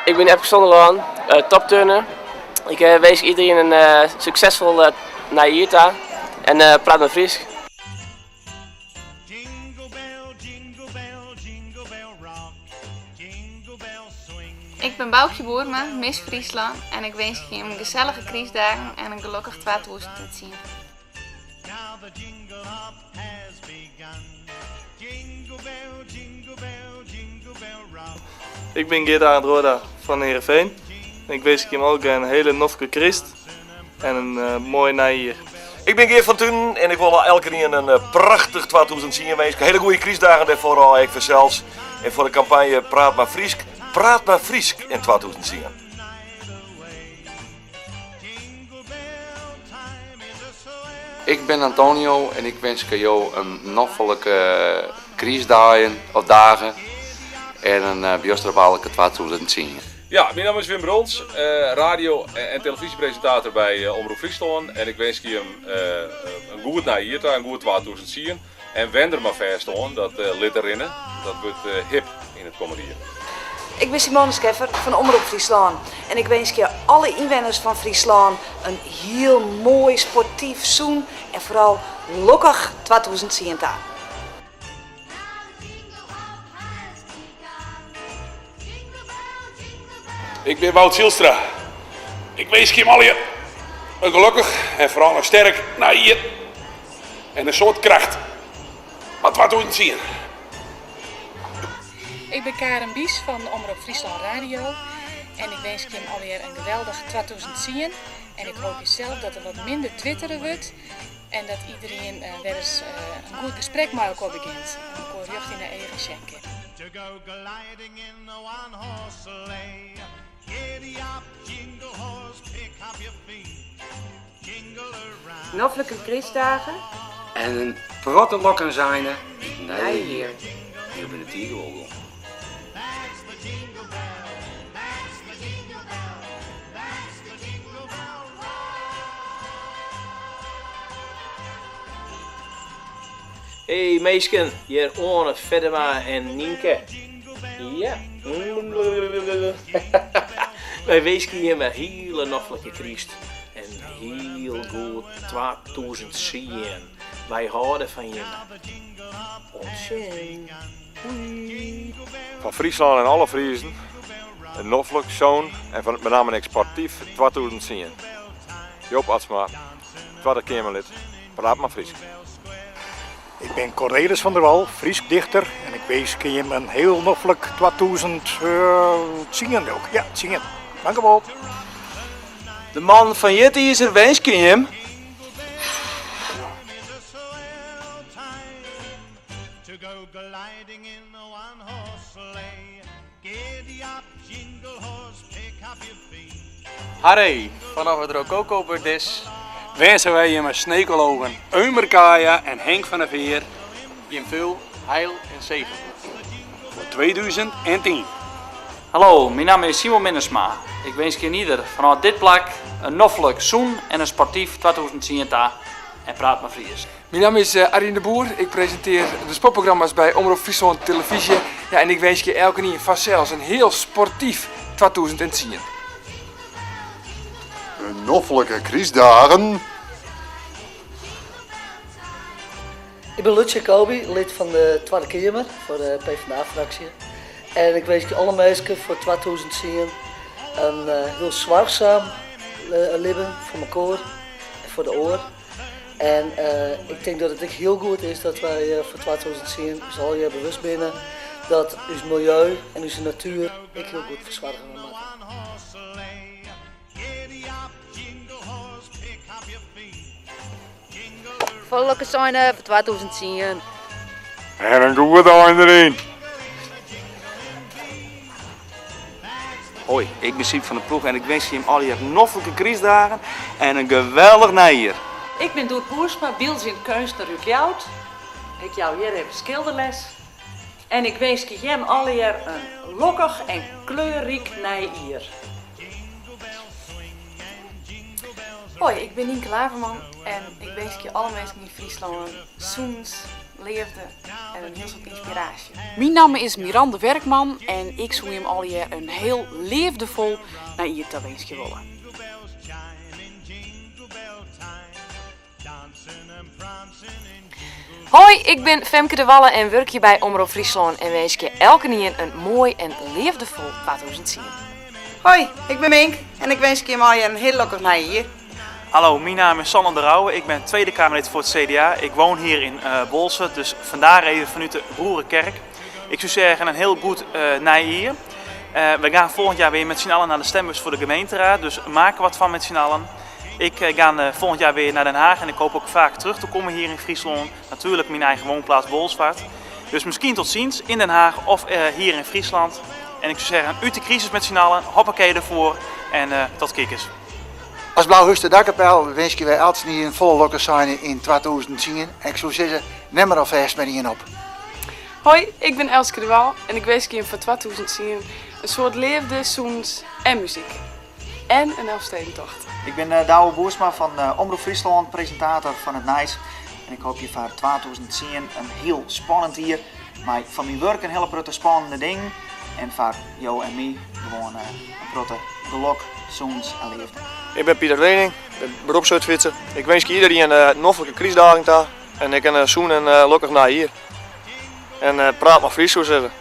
Ik ben Epke Zonderlaan, topturner. Ik wens iedereen een succesvol najaar en praat met Fries. Ik ben Boukje Boerma, Miss Friesland en ik wens je een gezellige kriesdagen en een gelukkig 2010. Ik ben Geert Roda van Heerenveen. Ik wens hem ook een hele nofke Christ en een mooi najaar. Ik ben Geert van Tunen en ik wil elke keer een prachtig 2010 wensen. Hele goede kriesdagen daarvoor al ik zelfs. En voor de campagne Praat maar Friesk. Praat maar Friesk in 2010. Ik ben Antonio en ik wens jou een noffelijke kriesdagen of dagen en een bijsterbaarlijke 2010. Ja, mijn naam is Wim Brons, radio- en televisiepresentator bij Omroep Friesland. En ik wens je een goed najaar, een goed 2010. En wend er maar vast aan, dat literinnen, dat wordt hip in het komende jaar. Ik ben Simone Scheffer van Omroep Friesland en ik wens je alle inwoners van Friesland een heel mooi sportief seizoen en vooral gelukkig 2010. Ik ben Wout Zielstra. Ik wens je allen een gelukkig en vooral een sterk najaar en een soort kracht. Wat doen we zien? Ik ben Karen Bies van Omroep Friesland Radio en ik wens je alweer een geweldig 2010. En ik hoop zelf dat er wat minder twitteren wordt en dat iedereen weer eens een goed gesprek met elkaar begint. En ik hoor jeugd in de eigen schenken. Noffelijke Christdagen. En een protte lokken zijn er. Nee, hier ben ik hier gewoon. Hey meisken, hier Orne, Fedema en Nienke. Ja. Wij wensen je een hele noffelijke Christ. En heel goed 2010. Wij houden van je. Ontzettend. Van Friesland en alle Friesen, een noffelijk, zoon en van met name een sportief 2010. Joop Atsma, tweede Kamerlid, praat maar Fries. Ik ben Cornelis van der Wal, Fries dichter en ik wens je een heel noffelijk 2010 ook. Ja, zingen. Dank u wel. De man van Jitte is er, wens je hem? Harry, vanaf het Rococo-bordes wensen wij je met snekelogen Eumerkaya en Henk van der Veer je veel heil en zegen voor 2010. Hallo, mijn naam is Simon Minnesma. Ik wens je ieder vanuit dit plak een noffelijk zoen en een sportief 2010 en praat maar Fries. Mijn naam is Arjen de Boer. Ik presenteer de sportprogramma's bij Omroep Friesland Televisie. Ja, en ik wens je elke keer vast zelfs een heel sportief 2010. Een noffelijke kriesdagen. Ik ben Lutje Kobi, lid van de Tweede Kamer voor de PvdA-fractie. En ik wens je alle mensen voor 2010 een heel zorgzaam leven voor mijn koor en voor de oor. En ik denk dat het echt heel goed is dat wij voor 2010 zal je bewust binnen dat ons milieu en onze natuur ik heel goed verzorgen gaan maken. Volle zijn voor 2010. En een goede dag erin. Hoi, ik ben Siep van de Ploeg en ik wens je hem al je noffelijke kriesdagen en een geweldig najaar. Ik ben Doet Boersma, Biels in Kunstner Rukjout. Ik jou hier even schilderles. En ik wens je hem alweer een lokkig en kleurrijk najaar. Hoi, ik ben Nienke Laverman en ik wens je alle mensen in Friesland zoens, leefde en een heel soort inspiratie. Mijn naam is Miranda Werkman en ik zou hem al hier een heel liefdevol naar hier te wensen willen. Hoi, ik ben Femke de Walle en werk hier bij Omroep Friesland en wens je elke keer een mooi en liefdevol 2010. Hoi, ik ben Mink en ik wens je een heel lekker naar hier. Hallo, mijn naam is Sander de Rauwe. Ik ben Tweede Kamerlid voor het CDA. Ik woon hier in Bolsen, dus vandaar even vanuit de Boerenkerk. Ik zou zeggen een heel goed najaar. We gaan volgend jaar weer met z'n allen naar de stembus voor de gemeenteraad, dus we maken wat van met z'n allen. Ik ga volgend jaar weer naar Den Haag en ik hoop ook vaak terug te komen hier in Friesland. Natuurlijk mijn eigen woonplaats Bolsward. Dus misschien tot ziens in Den Haag of hier in Friesland. En ik zou zeggen, uit de crisis met z'n allen, hoppakee ervoor en tot kikkers. Als Blauwhuster Dakkapel wens ik wij altijd een volle lokken zijn in 2010. En ik zou zeggen, neem er alvast met je op. Hoi, ik ben Elske de Waal en ik wens je voor 2010 een soort leefde, zoens en muziek. En een Elfstedentocht. Ik ben Douwe Boersma van Omroep Friesland, presentator van het NICE. En ik hoop je voor 2010 een heel spannend jaar. Maar van mijn werk een hele grote spannende ding. En voor jou en mij gewoon een grote geluk, zoens en leefde. Ik ben Pieter Lening, ik ben beroepsuitfietser. Ik wens iedereen een noffelijke criesdagen en ik een zoen en gelukkig naar hier. En praat maar Fries, zo zeggen.